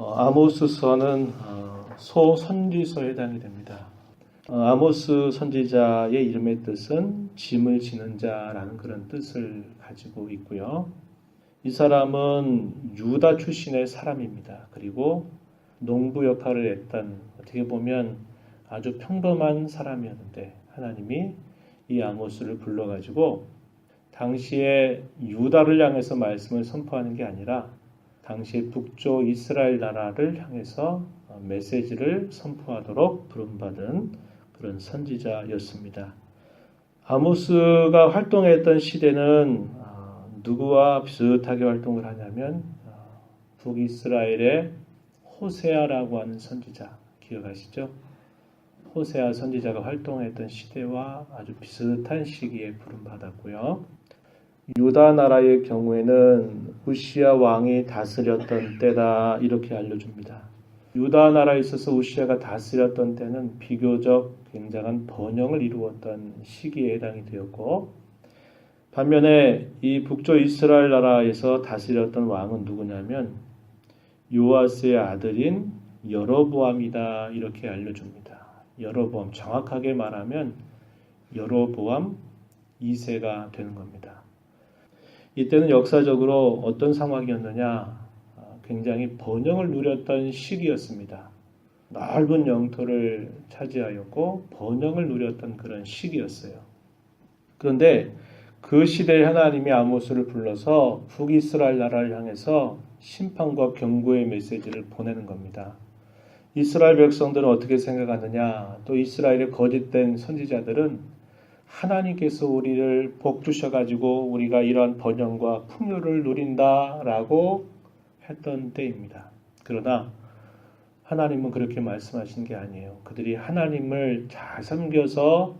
아모스서는 소선지서에 해당이 됩니다. 아모스 선지자의 이름의 뜻은 짐을 지는 자라는 그런 뜻을 가지고 있고요. 이 사람은 유다 출신의 사람입니다. 그리고 농부 역할을 했던, 어떻게 보면 아주 평범한 사람이었는데 하나님이 이 아모스를 불러가지고 당시에 유다를 향해서 말씀을 선포하는 게 아니라 당시 북쪽 이스라엘 나라를 향해서 메시지를 선포하도록 부름받은 그런 선지자였습니다. 아모스가 활동했던 시대는 누구와 비슷하게 활동을 하냐면 북이스라엘의 호세아라고 하는 선지자 기억하시죠? 호세아 선지자가 활동했던 시대와 아주 비슷한 시기에 부름받았고요. 유다 나라의 경우에는 우시야 왕이 다스렸던 때다 이렇게 알려줍니다. 유다 나라에 있어서 우시야가 다스렸던 때는 비교적 굉장한 번영을 이루었던 시기에 해당이 되었고, 반면에 이 북쪽 이스라엘 나라에서 다스렸던 왕은 누구냐면 요아스의 아들인 여로보암이다 이렇게 알려줍니다. 여로보암, 정확하게 말하면 여로보암 2세가 되는 겁니다. 이때는 역사적으로 어떤 상황이었느냐, 굉장히 번영을 누렸던 시기였습니다. 넓은 영토를 차지하였고 번영을 누렸던 그런 시기였어요. 그런데 그 시대에 하나님이 아모스를 불러서 북이스라엘 나라를 향해서 심판과 경고의 메시지를 보내는 겁니다. 이스라엘 백성들은 어떻게 생각하느냐, 또 이스라엘의 거짓된 선지자들은 하나님께서 우리를 복 주셔가지고 우리가 이러한 번영과 풍요를 누린다라고 했던 때입니다. 그러나 하나님은 그렇게 말씀하신 게 아니에요. 그들이 하나님을 잘 섬겨서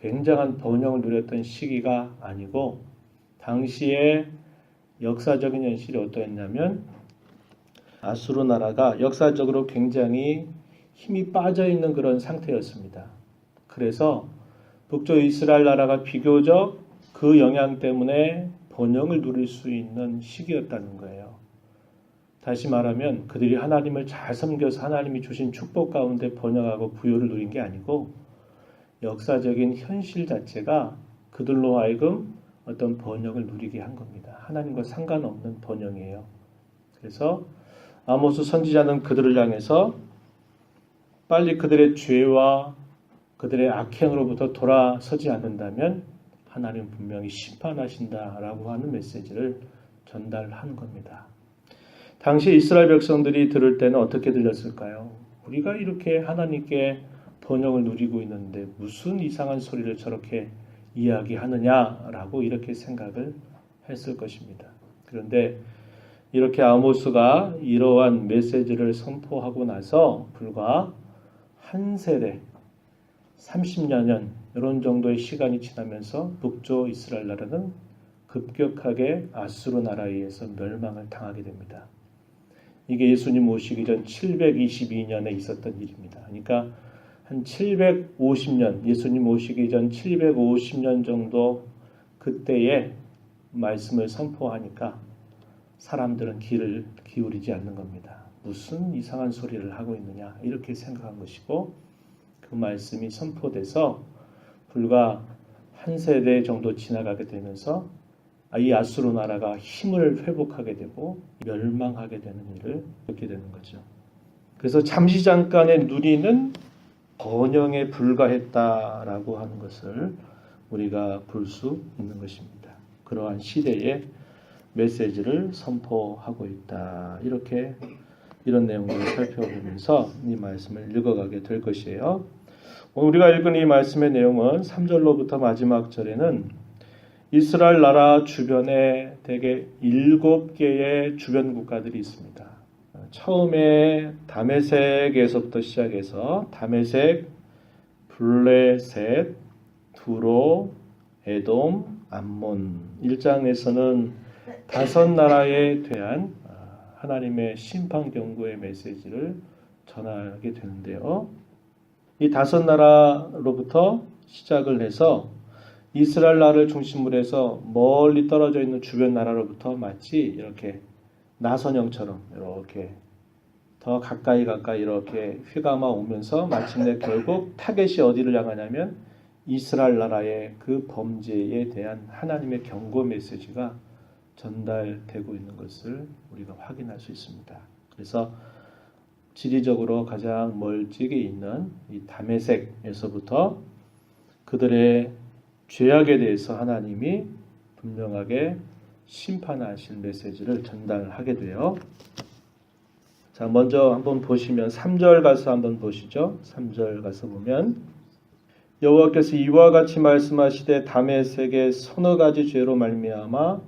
굉장한 번영을 누렸던 시기가 아니고, 당시에 역사적인 현실이 어떠했냐면 아수르 나라가 역사적으로 굉장히 힘이 빠져있는 그런 상태였습니다. 그래서 북쪽 이스라엘 나라가 비교적 그 영향 때문에 번영을 누릴 수 있는 시기였다는 거예요. 다시 말하면 그들이 하나님을 잘 섬겨서 하나님이 주신 축복 가운데 번영하고 부요를 누린 게 아니고, 역사적인 현실 자체가 그들로 하여금 어떤 번영을 누리게 한 겁니다. 하나님과 상관없는 번영이에요. 그래서 아모스 선지자는 그들을 향해서 빨리 그들의 죄와 그들의 악행으로부터 돌아서지 않는다면 하나님은 분명히 심판하신다라고 하는 메시지를 전달한 겁니다. 당시 이스라엘 백성들이 들을 때는 어떻게 들렸을까요? 우리가 이렇게 하나님께 번영을 누리고 있는데 무슨 이상한 소리를 저렇게 이야기하느냐라고 이렇게 생각을 했을 것입니다. 그런데 이렇게 아모스가 이러한 메시지를 선포하고 나서 불과 한 세대, 30여 년 이런 정도의 시간이 지나면서 북쪽 이스라엘 나라는 급격하게 아수르 나라에 의해서 멸망을 당하게 됩니다. 이게 예수님 오시기 전 722년에 있었던 일입니다. 그러니까 한 750년, 예수님 오시기 전 750년 정도 그때에 말씀을 선포하니까 사람들은 귀를 기울이지 않는 겁니다. 무슨 이상한 소리를 하고 있느냐 이렇게 생각한 것이고, 그 말씀이 선포돼서 불과 한 세대 정도 지나가게 되면서 이 아수르 나라가 힘을 회복하게 되고 멸망하게 되는 일을 겪게 되는 거죠. 그래서 잠시 잠깐의 누리는 번영에 불과했다라고 하는 것을 우리가 볼 수 있는 것입니다. 그러한 시대에 메시지를 선포하고 있다. 이런 내용을 살펴보면서 이 말씀을 읽어가게 될 것이에요. 오늘 우리가 읽은 이 말씀의 내용은 3절로부터 마지막 절에는 이스라엘 나라 주변에 대개 7개의 주변 국가들이 있습니다. 처음에 다메섹에서부터 시작해서 다메섹, 블레셋, 두로, 에돔, 암몬 1장에서는 5나라에 대한 하나님의 심판 경고의 메시지를 전하게 되는데요. 이 5나라로부터 시작을 해서 이스라엘 나라를 중심으로 해서 멀리 떨어져 있는 주변 나라로부터 마치 이렇게 나선형처럼 이렇게 더 가까이 이렇게 휘감아 오면서 마침내 결국 타겟이 어디를 향하냐면 이스라엘 나라의 그 범죄에 대한 하나님의 경고 메시지가 전달되고 있는 것을 우리가 확인할 수 있습니다. 그래서 지리적으로 가장 멀찍이 있는 이 다메섹에서부터 그들의 죄악에 대해서 하나님이 분명하게 심판하실 메시지를 전달하게 돼요. 자, 먼저 한번 보시면 3절 가서 한번 보시죠. 3절 가서 보면 여호와께서 이와 같이 말씀하시되 다메섹의 서너 가지 죄로 말미암아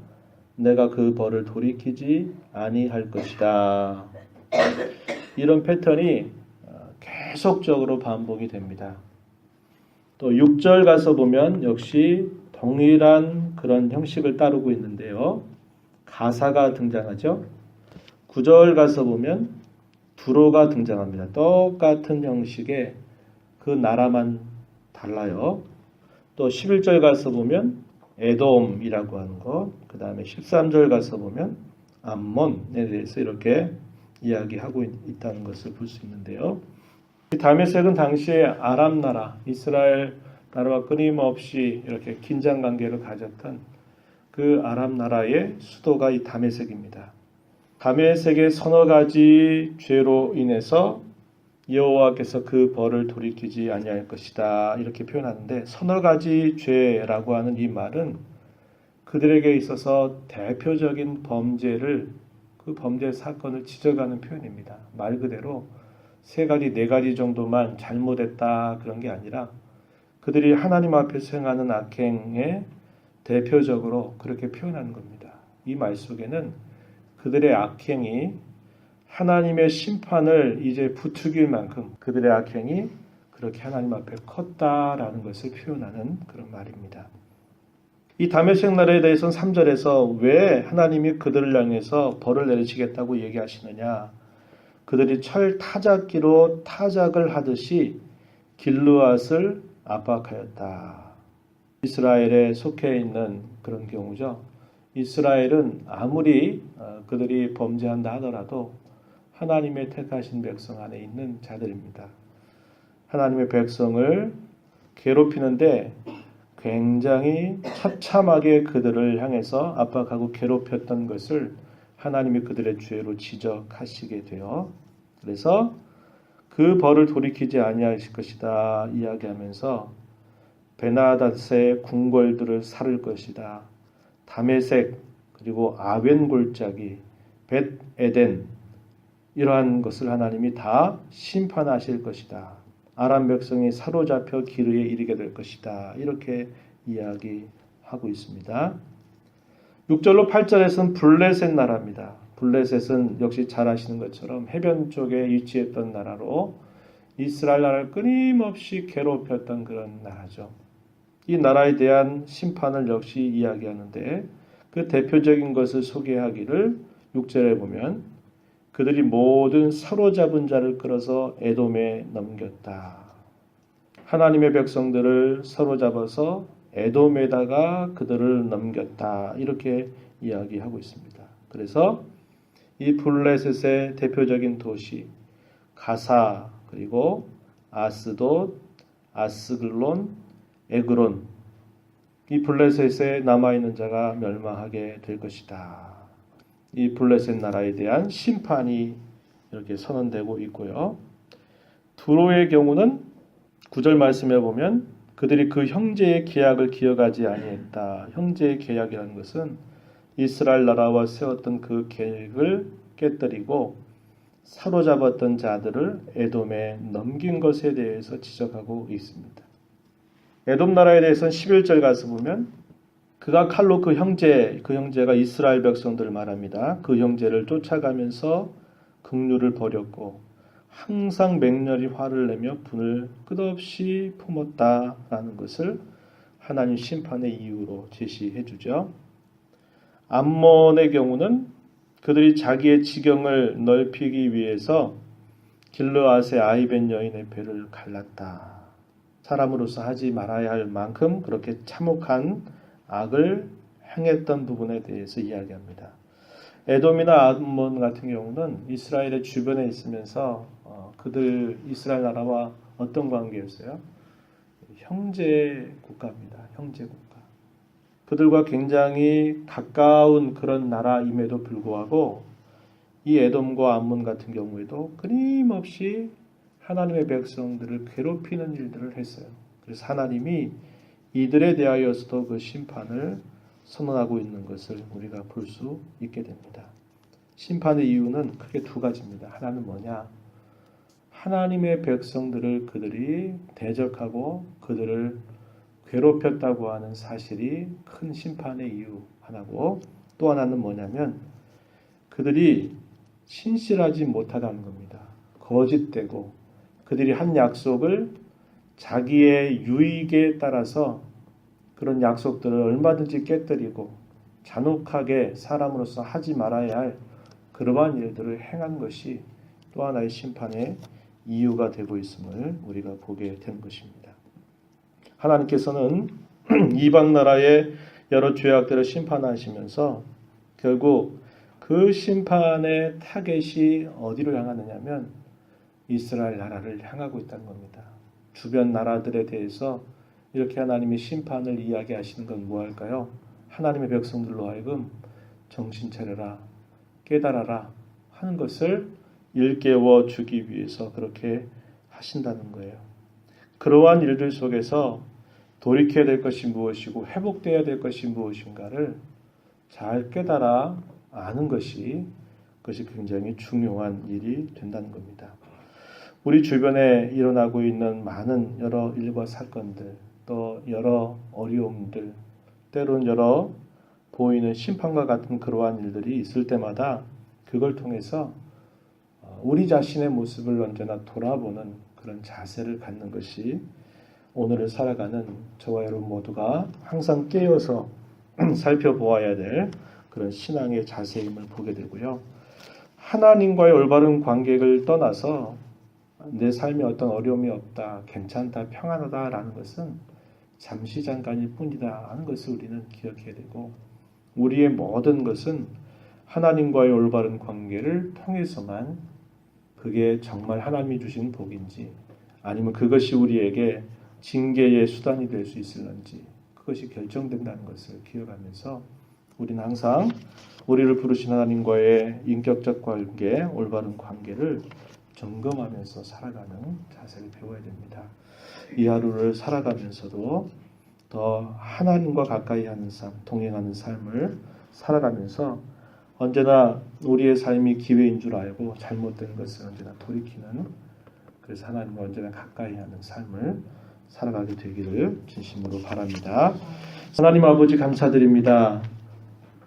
내가 그 벌을 돌이키지 아니할 것이다. 이런 패턴이 계속적으로 반복이 됩니다. 또 6절 가서 보면 역시 동일한 그런 형식을 따르고 있는데요. 가사가 등장하죠. 9절 가서 보면 두로가 등장합니다. 똑같은 형식의 그 나라만 달라요. 또 11절 가서 보면 에돔이라고 하는 것, 그 다음에 13절 가서 보면 암몬에 대해서 이렇게 이야기하고 있다는 것을 볼 수 있는데요. 이 다메섹은 당시에 아람 나라, 이스라엘 나라와 끊임없이 이렇게 긴장 관계를 가졌던 그 아람 나라의 수도가 이 다메섹입니다. 다메섹의 서너 가지 죄로 인해서 여호와께서 그 벌을 돌이키지 아니할 것이다 이렇게 표현하는데 서너 가지 죄라고 하는 이 말은 그들에게 있어서 대표적인 범죄를 그 범죄 사건을 지적하는 표현입니다. 말 그대로 세 가지, 네 가지 정도만 잘못했다 그런 게 아니라 그들이 하나님 앞에서 행하는 악행에 대표적으로 그렇게 표현하는 겁니다. 이 말 속에는 그들의 악행이 하나님의 심판을 이제 부추길 만큼 그들의 악행이 그렇게 하나님 앞에 컸다라는 것을 표현하는 그런 말입니다. 이 다메섹 나라에 대해서는 3절에서 왜 하나님이 그들을 향해서 벌을 내리시겠다고 얘기하시느냐. 그들이 철 타작기로 타작을 하듯이 길르앗을 압박하였다. 이스라엘에 속해 있는 그런 경우죠. 이스라엘은 아무리 그들이 범죄한다 하더라도 하나님의 택하신 백성 안에 있는 자들입니다. 하나님의 백성을 괴롭히는데 굉장히 처참하게 그들을 향해서 압박하고 괴롭혔던 것을 하나님이 그들의 죄로 지적하시게 되어 그래서 그 벌을 돌이키지 아니하실 것이다 이야기하면서 베나닷의 궁궐들을 살을 것이다. 다메섹 그리고 아벤 골짜기 벳 에덴 이러한 것을 하나님이 다 심판하실 것이다. 아람 백성이 사로잡혀 기르에 이르게 될 것이다. 이렇게 이야기하고 있습니다. 6절로 8절에서는 블레셋 나라입니다. 블레셋은 역시 잘 아시는 것처럼 해변 쪽에 위치했던 나라로 이스라엘 나라를 끊임없이 괴롭혔던 그런 나라죠. 이 나라에 대한 심판을 역시 이야기하는데 그 대표적인 것을 소개하기를 6절에 보면 그들이 모든 사로잡은 자를 끌어서 에돔에 넘겼다. 하나님의 백성들을 사로잡아서 에돔에다가 그들을 넘겼다. 이렇게 이야기하고 있습니다. 그래서 이 블레셋의 대표적인 도시 가사 그리고 아스돗, 아스글론, 에그론 이 블레셋에 남아있는 자가 멸망하게 될 것이다. 이 블레셋 나라에 대한 심판이 이렇게 선언되고 있고요. 두로의 경우는 9절 말씀에 보면 그들이 그 형제의 계약을 기억하지 아니했다. 형제의 계약이라는 것은 이스라엘 나라와 세웠던 그 계획을 깨뜨리고 사로잡았던 자들을 에돔에 넘긴 것에 대해서 지적하고 있습니다. 에돔 나라에 대해서는 11절 가서 보면 그가 칼로 그 형제가 이스라엘 백성들을 말합니다. 그 형제를 쫓아가면서 긍휼을 버렸고 항상 맹렬히 화를 내며 분을 끝없이 품었다라는 것을 하나님 심판의 이유로 제시해 주죠. 암몬의 경우는 그들이 자기의 지경을 넓히기 위해서 길르앗의 아이벤 여인의 배를 갈랐다. 사람으로서 하지 말아야 할 만큼 그렇게 참혹한 악을 행했던 부분에 대해서 이야기합니다. 에돔이나 암몬 같은 경우는 이스라엘의 주변에 있으면서 그들 이스라엘 나라와 어떤 관계였어요? 형제 국가입니다. 형제 국가. 그들과 굉장히 가까운 그런 나라임에도 불구하고 이 에돔과 암몬 같은 경우에도 끊임없이 하나님의 백성들을 괴롭히는 일들을 했어요. 그래서 하나님이 이들에 대하여서도 그 심판을 선언하고 있는 것을 우리가 볼 수 있게 됩니다. 심판의 이유는 크게 두 가지입니다. 하나는 뭐냐? 하나님의 백성들을 그들이 대적하고 그들을 괴롭혔다고 하는 사실이 큰 심판의 이유 하나고, 또 하나는 뭐냐면 그들이 신실하지 못하다는 겁니다. 거짓되고 그들이 한 약속을 자기의 유익에 따라서 그런 약속들을 얼마든지 깨뜨리고 잔혹하게 사람으로서 하지 말아야 할 그러한 일들을 행한 것이 또 하나의 심판의 이유가 되고 있음을 우리가 보게 되는 것입니다. 하나님께서는 이방 나라의 여러 죄악들을 심판하시면서 결국 그 심판의 타겟이 어디로 향하느냐면 이스라엘 나라를 향하고 있다는 겁니다. 주변 나라들에 대해서 이렇게 하나님이 심판을 이야기하시는 건 뭐할까요? 하나님의 백성들로 하여금 정신 차려라, 깨달아라 하는 것을 일깨워 주기 위해서 그렇게 하신다는 거예요. 그러한 일들 속에서 돌이켜야 될 것이 무엇이고 회복되어야 될 것이 무엇인가를 잘 깨달아 아는 것이 그것이 굉장히 중요한 일이 된다는 겁니다. 우리 주변에 일어나고 있는 많은 여러 일과 사건들, 또 여러 어려움들, 때로는 여러 보이는 심판과 같은 그러한 일들이 있을 때마다 그걸 통해서 우리 자신의 모습을 언제나 돌아보는 그런 자세를 갖는 것이 오늘을 살아가는 저와 여러분 모두가 항상 깨어서 살펴보아야 될 그런 신앙의 자세임을 보게 되고요. 하나님과의 올바른 관계를 떠나서 내 삶에 어떤 어려움이 없다, 괜찮다, 평안하다라는 것은 잠시 잠깐일 뿐이다 하는 것을 우리는 기억해야 되고, 우리의 모든 것은 하나님과의 올바른 관계를 통해서만, 그게 정말 하나님이 주신 복인지 아니면 그것이 우리에게 징계의 수단이 될 수 있을런지 그것이 결정된다는 것을 기억하면서 우리는 항상 우리를 부르신 하나님과의 인격적 관계, 올바른 관계를 점검하면서 살아가는 자세를 배워야 됩니다. 이 하루를 살아가면서도 더 하나님과 가까이 하는 삶, 동행하는 삶을 살아가면서 언제나 우리의 삶이 기회인 줄 알고 잘못된 것을 언제나 돌이키는, 그래서 하나님과 언제나 가까이 하는 삶을 살아가게 되기를 진심으로 바랍니다. 하나님 아버지 감사드립니다.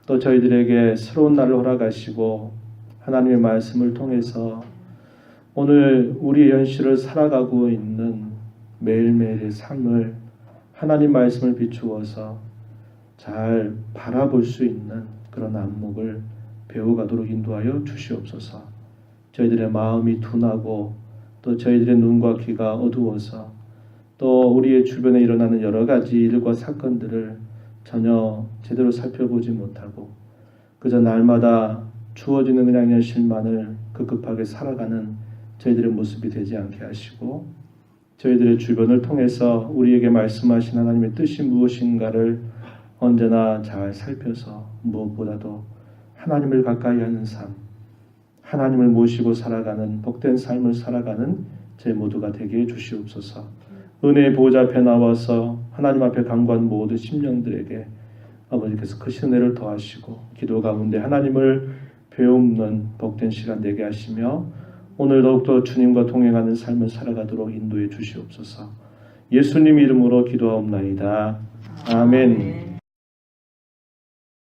또 저희들에게 새로운 날을 허락하시고 하나님의 말씀을 통해서 오늘 우리의 현실을 살아가고 있는 매일매일의 삶을 하나님 말씀을 비추어서 잘 바라볼 수 있는 그런 안목을 배워가도록 인도하여 주시옵소서. 저희들의 마음이 둔하고 또 저희들의 눈과 귀가 어두워서 또 우리의 주변에 일어나는 여러 가지 일과 사건들을 전혀 제대로 살펴보지 못하고 그저 날마다 주어지는 그냥 현실만을 급급하게 살아가는 저희들의 모습이 되지 않게 하시고, 저희들의 주변을 통해서 우리에게 말씀하신 하나님의 뜻이 무엇인가를 언제나 잘 살펴서 무엇보다도 하나님을 가까이 하는 삶, 하나님을 모시고 살아가는 복된 삶을 살아가는 저희 모두가 되게 해주시옵소서. 은혜의 보좌 앞에 나와서 하나님 앞에 간구한 모든 심령들에게 아버지께서 크신 은혜를 더하시고 기도 가운데 하나님을 배우는 복된 시간 되게 하시며 오늘 더욱더 주님과 동행하는 삶을 살아가도록 인도해 주시옵소서. 예수님 이름으로 기도하옵나이다. 아멘.